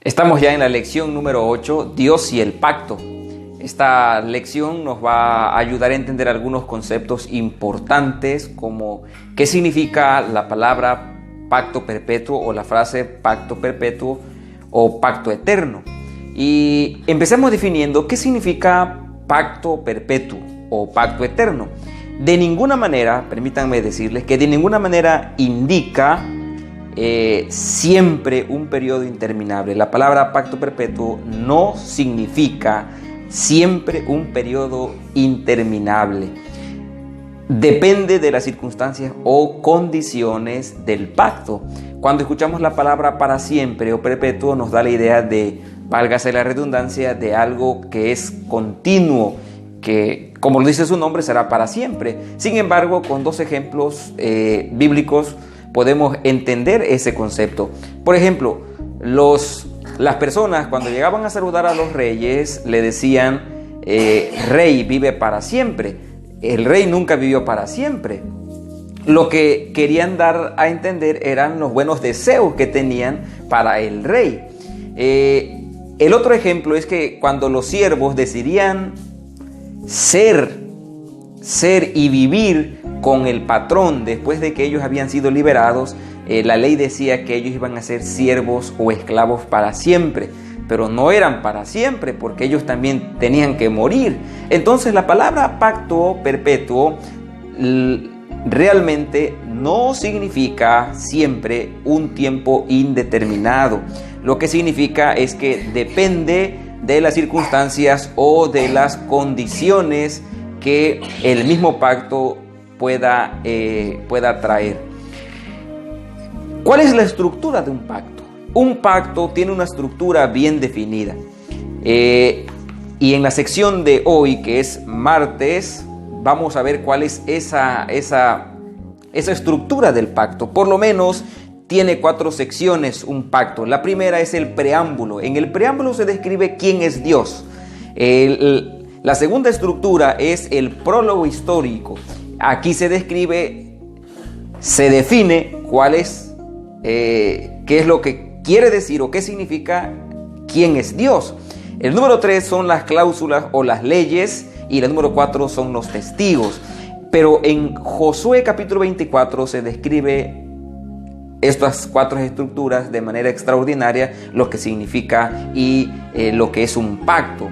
Estamos ya en la lección número 8, Dios y el pacto. Esta lección nos va a ayudar a entender algunos conceptos importantes como qué significa la palabra pacto perpetuo o la frase pacto perpetuo o pacto eterno. Y empecemos definiendo qué significa pacto perpetuo o pacto eterno. De ninguna manera, permítanme decirles que de ninguna manera indica siempre un periodo interminable. La palabra pacto perpetuo no significa siempre un periodo interminable. Depende de las circunstancias o condiciones del pacto. Cuando escuchamos la palabra para siempre o perpetuo, nos da la idea de, válgase la redundancia, de algo que es continuo, que, como lo dice su nombre, será para siempre. Sin embargo, con dos ejemplos bíblicos podemos entender ese concepto. Por ejemplo, las personas cuando llegaban a saludar a los reyes le decían, rey vive para siempre. El rey nunca vivió para siempre. Lo que querían dar a entender eran los buenos deseos que tenían para el rey. El otro ejemplo es que cuando los siervos decidían ser y vivir con el patrón después de que ellos habían sido liberados, la ley decía que ellos iban a ser siervos o esclavos para siempre, pero no eran para siempre porque ellos también tenían que morir. Entonces la palabra pacto perpetuo realmente no significa siempre un tiempo indeterminado. Lo que significa es que depende de las circunstancias o de las condiciones que el mismo pacto pueda traer. ¿Cuál es la estructura de un pacto? Un pacto tiene una estructura bien definida. Y en la sección de hoy, que es martes, vamos a ver cuál es esa estructura del pacto. Por lo menos tiene 4 secciones un pacto. La primera es el preámbulo. En el preámbulo se describe quién es Dios. La segunda estructura es el prólogo histórico. Aquí se describe, se define cuál es, qué es lo que quiere decir o qué significa quién es Dios. El número 3 son las cláusulas o las leyes y el número 4 son los testigos. Pero en Josué capítulo 24 se describe estas 4 estructuras de manera extraordinaria, lo que significa y lo que es un pacto.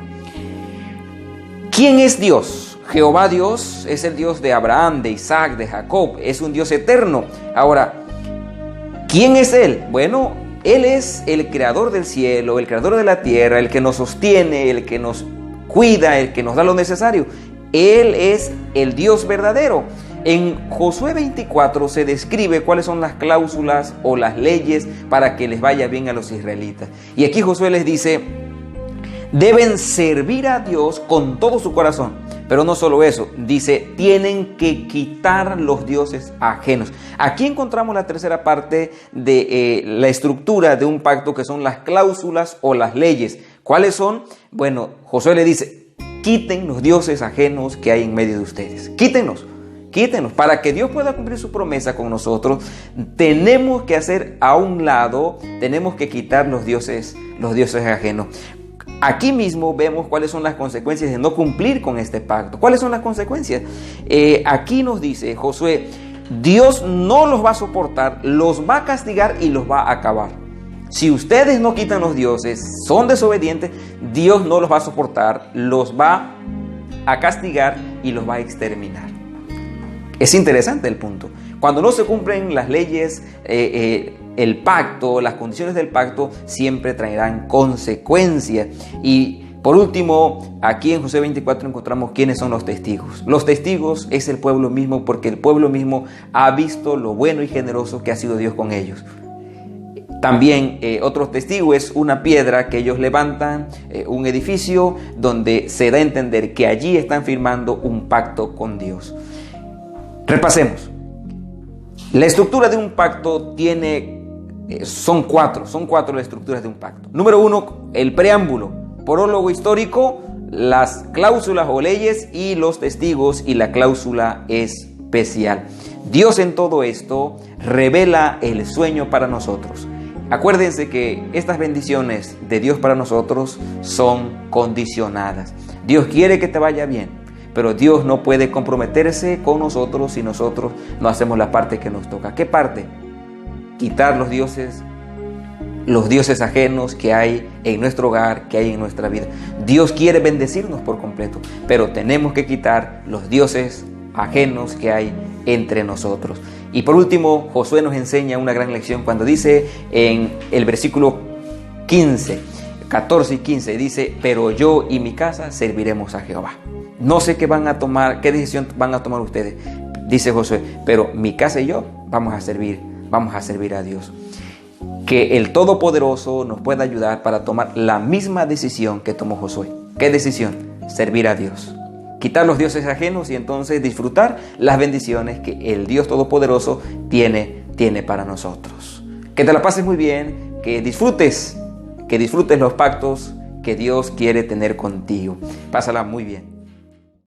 ¿Quién es Dios? Jehová Dios es el Dios de Abraham, de Isaac, de Jacob. Es un Dios eterno. Ahora, ¿quién es Él? Bueno, Él es el creador del cielo, el creador de la tierra, el que nos sostiene, el que nos cuida, el que nos da lo necesario. Él es el Dios verdadero. En Josué 24 se describe cuáles son las cláusulas o las leyes para que les vaya bien a los israelitas. Y aquí Josué les dice, deben servir a Dios con todo su corazón. Pero no solo eso, dice, tienen que quitar los dioses ajenos. Aquí encontramos la tercera parte de la estructura de un pacto, que son las cláusulas o las leyes. ¿Cuáles son? Bueno, Josué le dice, quiten los dioses ajenos que hay en medio de ustedes. Quítenlos. Para que Dios pueda cumplir su promesa con nosotros, tenemos que hacer a un lado, tenemos que quitar los dioses ajenos. Aquí mismo vemos cuáles son las consecuencias de no cumplir con este pacto. ¿Cuáles son las consecuencias? Aquí nos dice Josué, Dios no los va a soportar, los va a castigar y los va a acabar. Si ustedes no quitan los dioses, son desobedientes, Dios no los va a soportar, los va a castigar y los va a exterminar. Es interesante el punto. Cuando no se cumplen las leyes, el pacto, las condiciones del pacto siempre traerán consecuencias. Y por último, aquí en Josué 24 encontramos quiénes son los testigos. Los testigos es el pueblo mismo, porque el pueblo mismo ha visto lo bueno y generoso que ha sido Dios con ellos. También otro testigo es una piedra que ellos levantan, un edificio donde se da a entender que allí están firmando un pacto con Dios. Repasemos. La estructura de un pacto son cuatro las estructuras de un pacto. Número 1, el preámbulo, prólogo histórico, las cláusulas o leyes y los testigos y la cláusula especial. Dios en todo esto revela el sueño para nosotros. Acuérdense que estas bendiciones de Dios para nosotros son condicionadas. Dios quiere que te vaya bien, pero Dios no puede comprometerse con nosotros si nosotros no hacemos la parte que nos toca. ¿Qué parte? Quitar los dioses ajenos que hay en nuestro hogar, que hay en nuestra vida. Dios quiere bendecirnos por completo, pero tenemos que quitar los dioses ajenos que hay entre nosotros. Y por último, Josué nos enseña una gran lección cuando dice en el versículo 14 y 15, dice: pero yo y mi casa serviremos a Jehová. No sé qué decisión van a tomar ustedes, dice Josué, pero mi casa y yo vamos a servir a Dios. Que el Todopoderoso nos pueda ayudar para tomar la misma decisión que tomó Josué. ¿Qué decisión? Servir a Dios. Quitar los dioses ajenos y entonces disfrutar las bendiciones que el Dios Todopoderoso tiene para nosotros. Que te la pases muy bien, que disfrutes los pactos que Dios quiere tener contigo. Pásala muy bien.